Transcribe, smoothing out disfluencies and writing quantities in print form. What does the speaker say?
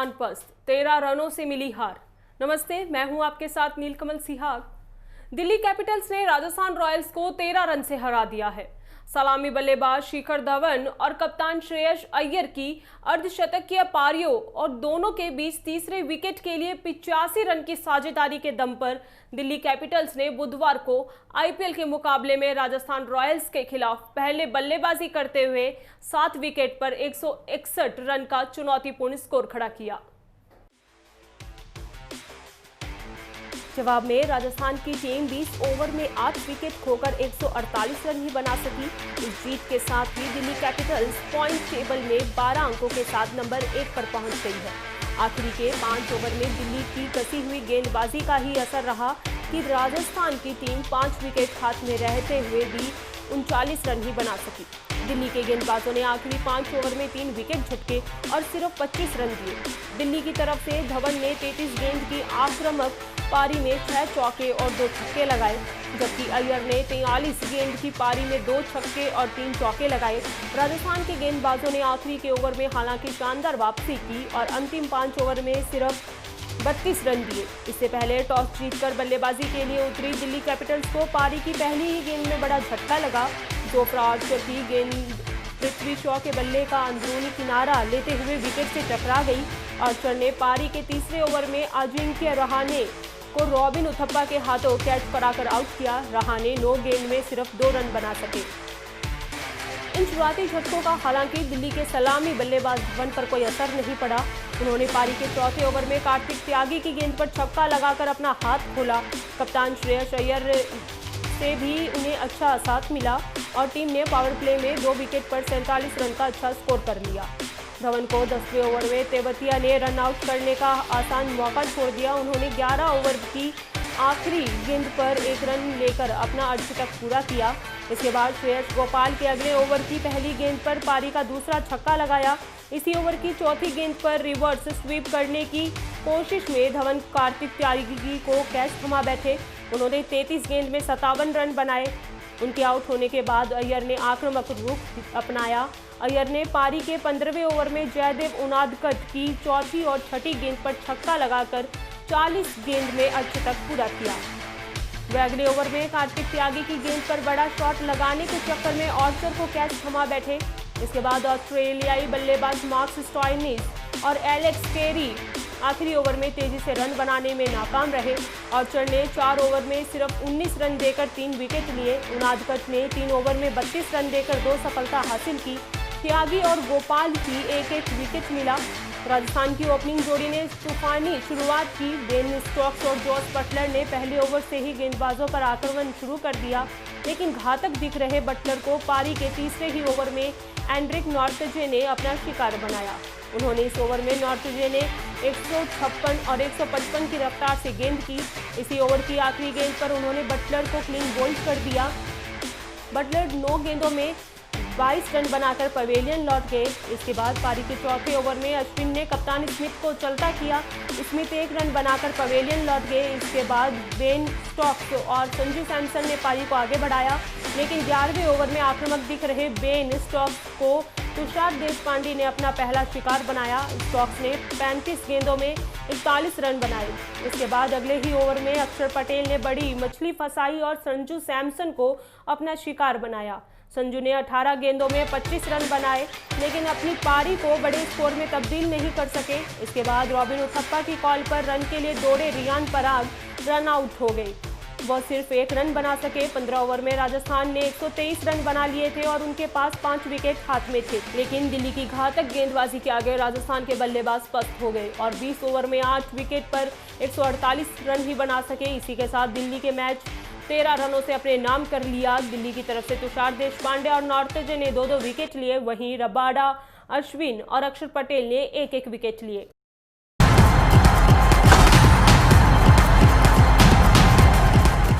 राजस्थान पस्त, 13 रनों से मिली हार। नमस्ते, मैं हूं आपके साथ नीलकमल सिहाग। दिल्ली कैपिटल्स ने राजस्थान रॉयल्स को 13 रन से हरा दिया है। सलामी बल्लेबाज शिखर धवन और कप्तान श्रेयस अय्यर की अर्धशतकीय पारियों और दोनों के बीच तीसरे विकेट के लिए 85 रन की साझेदारी के दम पर दिल्ली कैपिटल्स ने बुधवार को आईपीएल के मुकाबले में राजस्थान रॉयल्स के खिलाफ पहले बल्लेबाजी करते हुए 7 विकेट पर 161 रन का चुनौतीपूर्ण स्कोर खड़ा किया। जवाब में राजस्थान की टीम 20 ओवर में 8 विकेट खोकर 148 रन ही बना सकी। इस जीत के साथ ही दिल्ली कैपिटल्स पॉइंट टेबल में 12 अंकों के साथ नंबर 1 पर पहुंच गई है। आखिरी के 5 ओवर में दिल्ली की कसी हुई गेंदबाजी का ही असर रहा कि राजस्थान की टीम 5 विकेट हाथ में रहते हुए भी 39 रन ही बना सकी। दिल्ली के गेंदबाजों ने आखिरी 5 ओवर में 3 विकेट झटके और सिर्फ 25 रन दिए। दिल्ली की तरफ से धवन ने 33 गेंद की आक्रामक पारी में 6 चौके और 2 छक्के लगाए, जबकि अय्यर ने 43 गेंद की पारी में 2 छक्के और 3 चौके लगाए। राजस्थान के गेंदबाजों ने आखिरी के ओवर में हालांकि शानदार वापसी की और अंतिम 5 ओवर में सिर्फ 32 रन दिए। इससे पहले टॉस जीतकर बल्लेबाजी के लिए उतरी दिल्ली कैपिटल्स को पारी की पहली ही गेंद में बड़ा झटका लगा। जोफ्रा आर्चर की गेंद पृथ्वी शॉ के बल्ले का अंदरूनी किनारा लेते हुए विकेट से टकरा गई। आर्चर ने पारी के तीसरे ओवर में अजिंक्य रहाणे को रॉबिन उथप्पा के हाथों कैच कराकर आउट किया। रहाणे 9 गेंद में सिर्फ 2 रन बना सके। इन शुरुआती झटकों का हालांकि दिल्ली के सलामी बल्लेबाज धवन पर कोई असर नहीं पड़ा। उन्होंने पारी के चौथे ओवर में कार्तिक त्यागी की गेंद पर छक्का लगाकर अपना हाथ खोला। कप्तान श्रेयस अय्यर से भी उन्हें अच्छा साथ मिला और टीम ने पावर प्ले में 2 विकेट पर 47 रन का अच्छा स्कोर कर लिया। धवन को 10वें ओवर में तेवतिया ने रन आउट करने का आसान मौका छोड़ दिया। उन्होंने 11 ओवर की आखिरी गेंद पर 1 रन लेकर अपना अर्धशतक पूरा किया। इसके बाद श्रेयस गोपाल के अगले ओवर की पहली गेंद पर पारी का दूसरा छक्का लगाया। इसी ओवर की चौथी गेंद पर रिवर्स स्वीप करने की कोशिश में धवन कार्तिक त्यागी को कैच थमा बैठे। उन्होंने 33 गेंद में 57 रन बनाए। उनके आउट होने के बाद अय्यर ने आक्रामक रुख अपनाया। अय्यर ने पारी के 15वें ओवर में जयदेव उनादकट की चौथी और छठी गेंद पर छक्का लगाकर 40 गेंद में अर्धशतक पूरा किया। वे अगले ओवर में कार्तिक त्यागी की गेंद पर बड़ा शॉट लगाने के चक्कर में आर्चर को कैच थमा बैठे। इसके बाद ऑस्ट्रेलियाई बल्लेबाज मार्कस स्टोइनिस और एलेक्स कैरी आखिरी ओवर में तेजी से रन बनाने में नाकाम रहे। आर्चर ने 4 ओवर में सिर्फ 19 रन देकर 3 विकेट लिए। उनादकट ने 3 ओवर में 32 रन देकर 2 सफलता हासिल की। त्यागी और गोपाल की एक विकेट मिला। राजस्थान की ओपनिंग जोड़ी ने तूफानी शुरुआत की। बेन स्टोक्स और जॉस बटलर ने पहले ओवर से ही गेंदबाजों पर आक्रमण शुरू कर दिया, लेकिन घातक दिख रहे बटलर को पारी के तीसरे ही ओवर में एंड्रिक नॉर्थजे ने अपना शिकार बनाया। उन्होंने इस ओवर में नॉर्थजे ने 156 और 155 की रफ्तार से गेंद की। इसी ओवर की आखिरी गेंद पर उन्होंने बटलर को क्लीन बोल्ड कर दिया। बटलर 9 गेंदों में 22 रन बनाकर पवेलियन लौट गए। इसके बाद पारी के चौथे ओवर में अश्विन ने कप्तान स्मिथ को चलता किया। स्मिथ 1 रन बनाकर पवेलियन लौट गए। इसके बाद बेन स्टोक्स और संजू सैमसन ने पारी को आगे बढ़ाया, लेकिन 11वें ओवर में आक्रामक दिख रहे बेन स्टोक्स को तुषार देशपांडे ने अपना पहला शिकार बनाया। स्टोक्स ने 35 गेंदों में 41 रन बनाए। इसके बाद अगले ही ओवर में अक्षर पटेल ने बड़ी मछली फंसाई और संजू सैमसन को अपना शिकार बनाया। संजू ने 18 गेंदों में 25 रन बनाए, लेकिन अपनी पारी को बड़े स्कोर में तब्दील नहीं कर सके। इसके बाद रॉबिन उथप्पा की कॉल पर रन के लिए दौड़े रियान पराग रन आउट हो गए। वह सिर्फ 1 रन बना सके। 15 ओवर में राजस्थान ने 123 रन बना लिए थे और उनके पास 5 विकेट हाथ में थे, लेकिन दिल्ली की घातक गेंदबाजी के आगे राजस्थान के बल्लेबाज पस्त हो गए और 20 ओवर में 8 विकेट पर 148 रन ही बना सके। इसी के साथ दिल्ली के मैच 13 रनों से अपने नाम कर लिया। दिल्ली की तरफ से तुषार देशपांडे और नॉर्थजे ने 2-2 विकेट लिए, वहीं रबाडा, अश्विन और अक्षर पटेल ने 1-1 विकेट लिए।